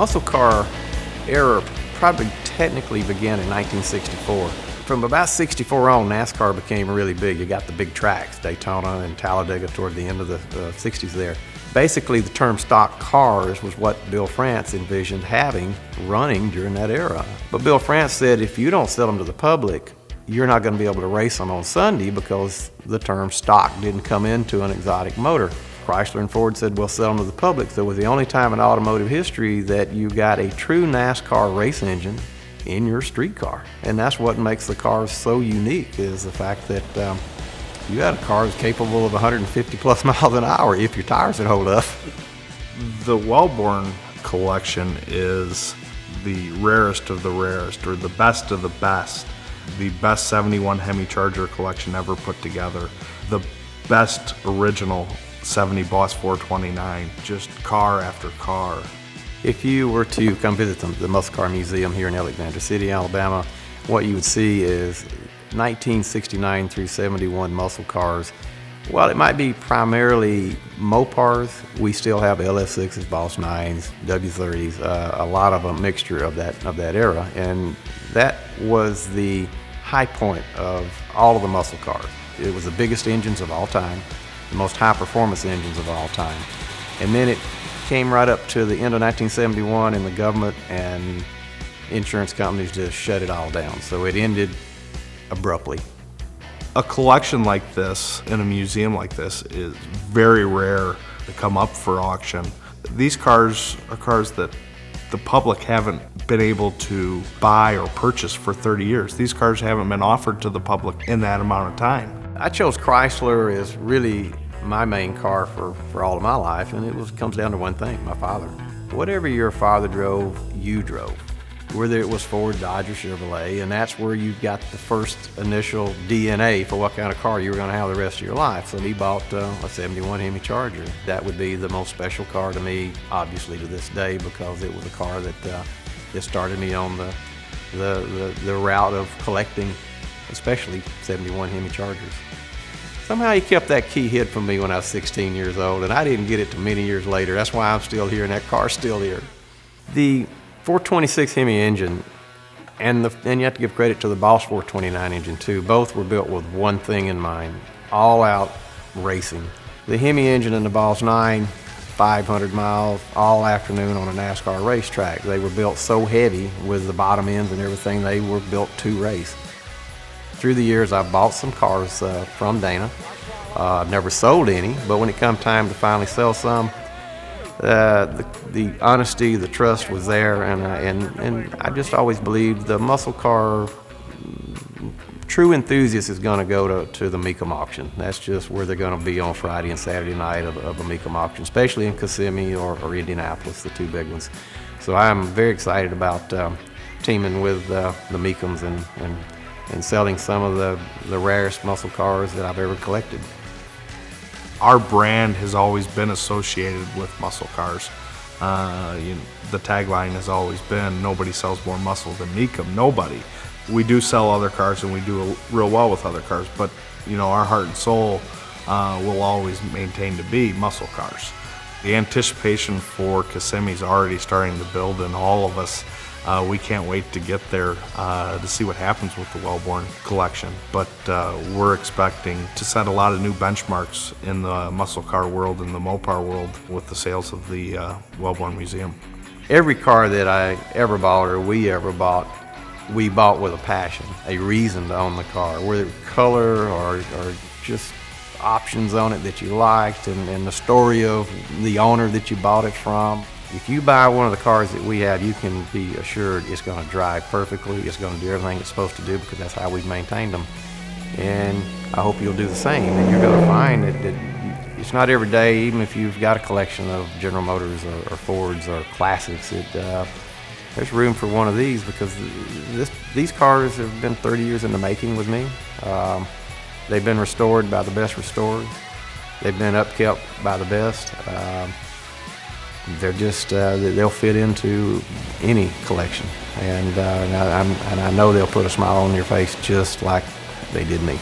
muscle car era probably technically began in 1964. From about 64 on, NASCAR became really big. You got the big tracks, Daytona and Talladega toward the end of the 60s there. Basically, the term stock cars was what Bill France envisioned having running during that era. But Bill France said if you don't sell them to the public, you're not going to be able to race them on Sunday because the term stock didn't come into an exotic motor. Chrysler and Ford said, we'll sell them to the public. So it was the only time in automotive history that you got a true NASCAR race engine in your street car. And that's what makes the cars so unique, is the fact that you got a car that's capable of 150 plus miles an hour if your tires would hold up. The Wellborn collection is the rarest of the rarest, or the best of the best. The best 71 Hemi Charger collection ever put together. The best original 70 Boss 429, just car after car. If you were to come visit the Musclecar Museum here in Alexander City, Alabama, what you would see is 1969 through 71 muscle cars. While it might be primarily Mopars, we still have LS6s, Boss 9s, W30s, a lot of a mixture of that era, and that was the high point of all of the muscle cars. It was the biggest engines of all time, the most high-performance engines of all time, and then it came right up to the end of 1971, and the government and insurance companies just shut it all down. So it ended abruptly. A collection like this in a museum like this is very rare to come up for auction. These cars are cars that the public haven't been able to buy or purchase for 30 years. These cars haven't been offered to the public in that amount of time. I chose Chrysler as really my main car for all of my life, and it comes down to one thing: my father. Whatever your father drove, you drove. Whether it was Ford, Dodge, or Chevrolet, and that's where you got the first initial DNA for what kind of car you were going to have the rest of your life. So he bought a 71 Hemi Charger. That would be the most special car to me, obviously to this day, because it was a car that started me on the route of collecting, especially 71 Hemi Chargers. Somehow he kept that key hid from me when I was 16 years old, and I didn't get it till many years later. That's why I'm still here and that car's still here. The 426 Hemi engine, and you have to give credit to the Boss 429 engine too. Both were built with one thing in mind: all-out racing. The Hemi engine and the Boss 9, 500 miles all afternoon on a NASCAR racetrack. They were built so heavy with the bottom ends and everything, they were built to race. Through the years, I've bought some cars from Dana. I've never sold any, but when it come time to finally sell some, the honesty, the trust was there, and I just always believed the muscle car true enthusiast is going to go to the Mecum auction. That's just where they're going to be on Friday and Saturday night of a Mecum auction, especially in Kissimmee or Indianapolis, the two big ones. So I'm very excited about teaming with the Mecums and selling some of the rarest muscle cars that I've ever collected. Our brand has always been associated with muscle cars. The tagline has always been, nobody sells more muscle than Mecum. Nobody. We do sell other cars, and we do real well with other cars, but our heart and soul will always maintain to be muscle cars. The anticipation for Kissimmee is already starting to build in all of us. We can't wait to get there to see what happens with the Wellborn collection. But we're expecting to set a lot of new benchmarks in the muscle car world and the Mopar world with the sales of the Wellborn Museum. Every car that I ever bought or we ever bought, we bought with a passion, a reason to own the car, whether color or just options on it that you liked, and the story of the owner that you bought it from. If you buy one of the cars that we have, you can be assured it's going to drive perfectly. It's going to do everything it's supposed to do, because that's how we've maintained them. And I hope you'll do the same. And you're going to find that it's not every day, even if you've got a collection of General Motors or Fords or classics, there's room for one of these, because these cars have been 30 years in the making with me. They've been restored by the best restorers. They've been upkept by the best. They're just, they'll fit into any collection. And I know they'll put a smile on your face just like they did me.